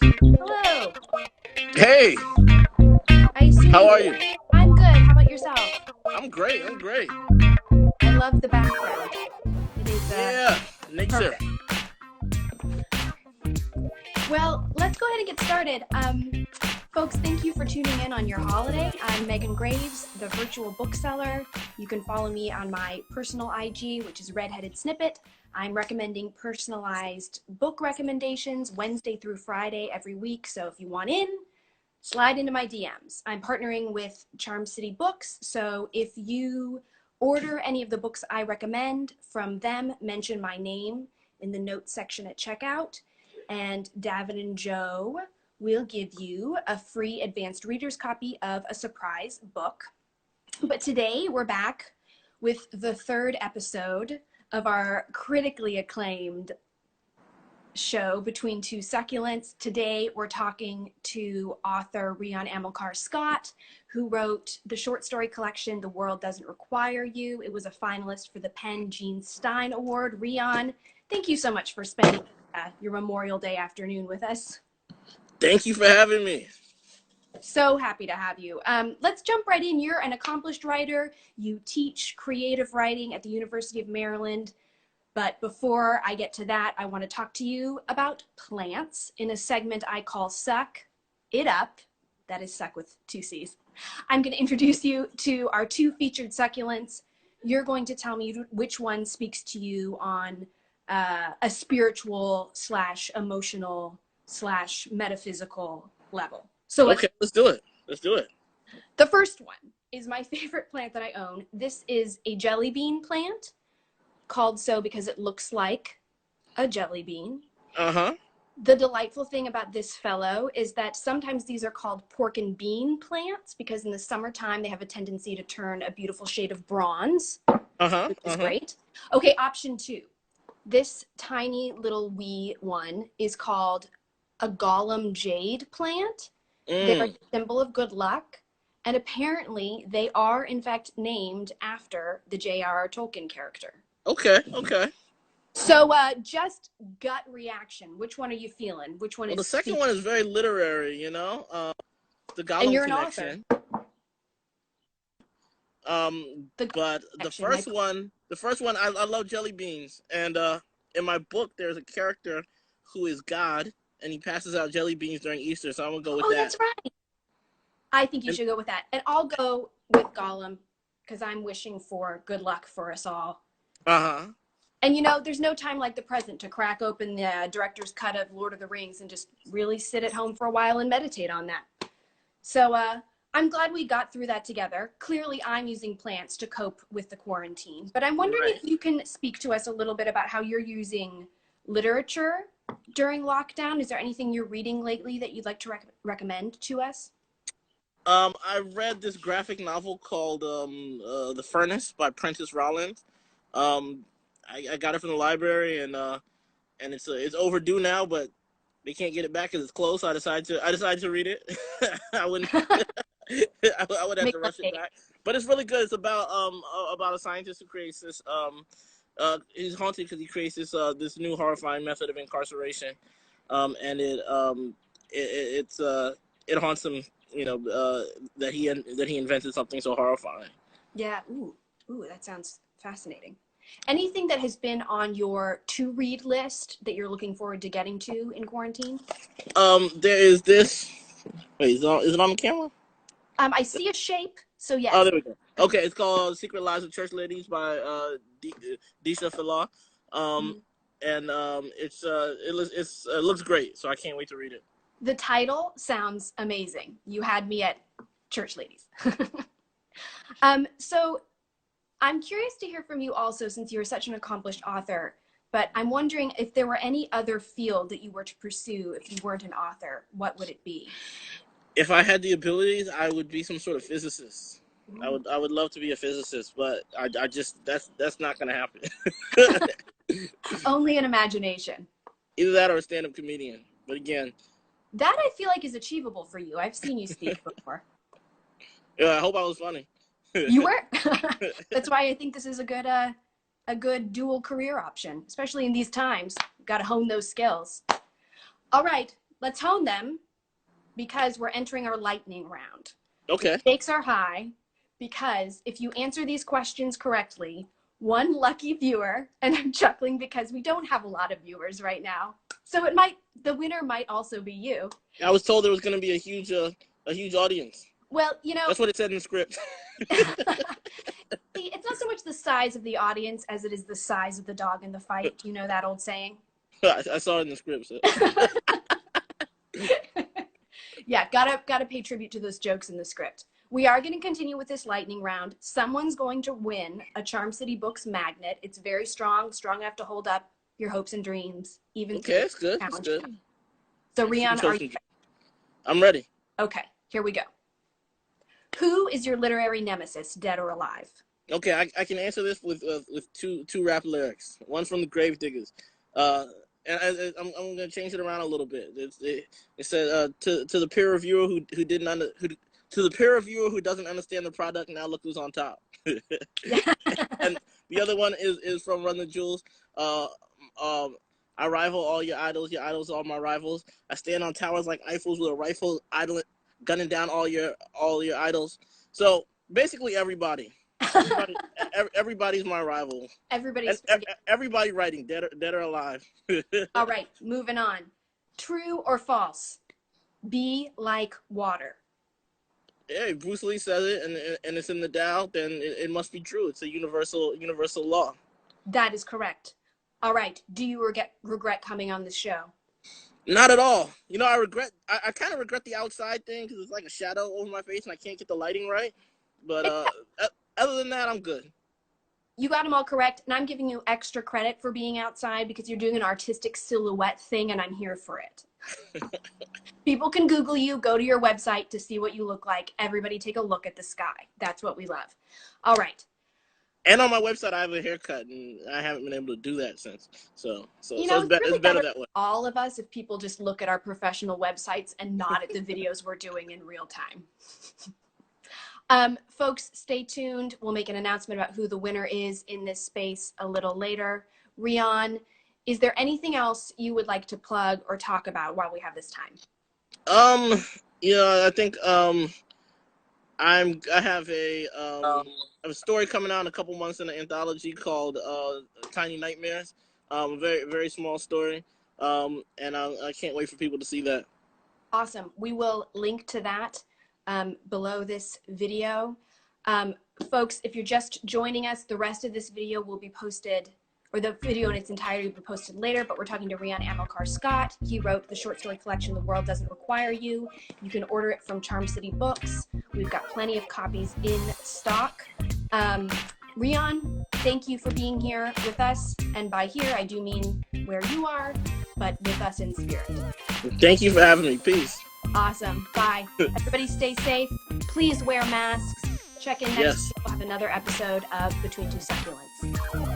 Hello. Hey, I assume how you are can. you? I'm good. How about yourself? I'm great. I'm great. I love the background. It is Yeah, nature. perfect. Well, let's go ahead and get started. Folks, thank you for tuning in on your holiday. I'm Megan Graves, the virtual bookseller. You can follow me on my personal IG, which is Redheaded Snippet. I'm recommending personalized book recommendations Wednesday through Friday every week. So if you want in, slide into my DMs. I'm partnering with Charm City Books, so if you order any of the books I recommend from them, mention my name in the notes section at checkout, and Davin and Joe will give you a free advanced reader's copy of a surprise book. But today we're back with the third episode of our critically acclaimed show Between Two Succulents. Today we're talking to author Rion Amilcar Scott, who wrote the short story collection The World Doesn't Require You. It was a finalist for the Penn Stein Award. Rion, thank you so much for spending your Memorial Day afternoon with us. Thank you for having me. So happy to have you. Let's jump right in. You're an accomplished writer. You teach creative writing at the University of Maryland. But before I get to that, I want to talk to you about plants in a segment I call Suck It Up. That is suck with two C's. I'm going to introduce you to our two featured succulents. You're going to tell me which one speaks to you on a spiritual / emotional / metaphysical level. So Okay, let's do it. Let's do it. The first one is my favorite plant that I own. This is a jelly bean plant, called so because it looks like a jelly bean. Uh-huh. The delightful thing about this fellow is that sometimes these are called pork and bean plants because in the summertime they have a tendency to turn a beautiful shade of bronze, Uh-huh. which is Uh-huh. great. Okay, option 2. This tiny little wee one is called a Gollum jade plant. They're a Mm. symbol of good luck, and apparently they are in fact named after the J.R.R. Tolkien character. Okay, okay. So just gut reaction. Which one are you feeling? Which one Well, the is second speaking? one is very literary, the And Gollum you're an author. connection. But the first one, I love jelly beans. And in my book, there's a character who is God, and he passes out jelly beans during Easter, so I'm gonna go with Oh, that. that's right. I think you And, should go with that. And I'll go with Gollum because I'm wishing for good luck for us all. uh-huh. And you know, there's no time like the present to crack open the director's cut of Lord of the Rings and just really sit at home for a while and meditate on that. So I'm glad we got through that together. Clearly, I'm using plants to cope with the quarantine. But I'm wondering Right. if you can speak to us a little bit about how you're using literature during lockdown. Is there anything you're reading lately that you'd like to recommend to us? I read this graphic novel called The Furnace by Prentis Rollins. Um, I got it from the library, and it's overdue now, but they can't get it back because it's closed. So I decided to read it. I wouldn't I would have Make to a rush it mistake. back, but it's really good. It's about a scientist who creates this he's haunted because he creates this new horrifying method of incarceration, and it haunts him, that he invented something so horrifying. Yeah. Ooh, that sounds fascinating. Anything that has been on your to read list that you're looking forward to getting to in quarantine? There is this. Wait, is it on the camera? I see a shape, so Oh, yes. there we go. Okay, it's called Secret Lives of Church Ladies by Disha Filah. Um, Mhm. and it looks great, so I can't wait to read it. The title sounds amazing. You had me at church ladies. So I'm curious to hear from you also, since you're such an accomplished author, but I'm wondering if there were any other field that you were to pursue if you weren't an author, what would it be? If I had the abilities, I would be some sort of physicist. I Ooh. would love to be a physicist, but I just that's not gonna happen. Only an imagination. Either that or a stand-up comedian. But again, That I feel like is achievable for you. I've seen you speak before. yeah, I hope I was funny. You were. That's why I think this is a good dual career option, especially in these times. Got to hone those skills. All right, let's hone them because we're entering our lightning round. Okay. Stakes are high because if you answer these questions correctly, one lucky viewer, and I'm chuckling because we don't have a lot of viewers right now, so the winner might also be you. I was told there was going to be a huge audience. Well, you know, that's what it said in the script. It's not so much the size of the audience as it is the size of the dog in the fight. Do you know that old saying? I saw it in the script. So. Yeah, gotta pay tribute to those jokes in the script. We are going to continue with this lightning round. Someone's going to win a Charm City Books magnet. It's very strong enough to hold up your hopes and dreams. Even okay, it's good. It's good. So, Rion, are you? I'm ready. Okay, here we go. Who is your literary nemesis, dead or alive? Okay, I can answer this with two rap lyrics. One from the Gravediggers. And I'm going to change it around a little bit. It said to the peer reviewer who doesn't understand the product, now look who's on top. And the other one is from Run the Jewels. I rival all your idols are my rivals. I stand on towers like Eiffels with a rifle, gunning down all your idols. So basically everybody's my rival. Everybody writing, dead or alive. All right, moving on. True or false? Be like water. Yeah, Bruce Lee says it, and it's in the Tao. Then it must be true. It's a universal law. That is correct. All right. Do you regret coming on this show? Not at all. You know, I kind of regret the outside thing because it's like a shadow over my face and I can't get the lighting right. But other than that, I'm good. You got them all correct, and I'm giving you extra credit for being outside because you're doing an artistic silhouette thing, and I'm here for it. People can Google you, go to your website to see what you look like. Everybody take a look at the sky. That's what we love. All right. And on my website, I have a haircut, and I haven't been able to do that since. So you know, it's better that way. All of us, if people just look at our professional websites and not at the videos we're doing in real time. Folks, stay tuned. We'll make an announcement about who the winner is in this space a little later. Rion, is there anything else you would like to plug or talk about while we have this time? I think I have a story coming out in a couple months in an anthology called Tiny Nightmares. A very, very small story. And I can't wait for people to see that. Awesome. We will link to that below this video. Folks, if you're just joining us, the rest of this video will be posted, or the video in its entirety will be posted later, but we're talking to Rion Amilcar Scott. He wrote the short story collection, The World Doesn't Require You. You can order it from Charm City Books. We've got plenty of copies in stock. Rion, thank you for being here with us. And by here, I do mean where you are, but with us in spirit. Thank you for having me. Peace. Awesome. Bye. Everybody stay safe. Please wear masks. Check in next week. We'll have another episode of Between Two Succulents.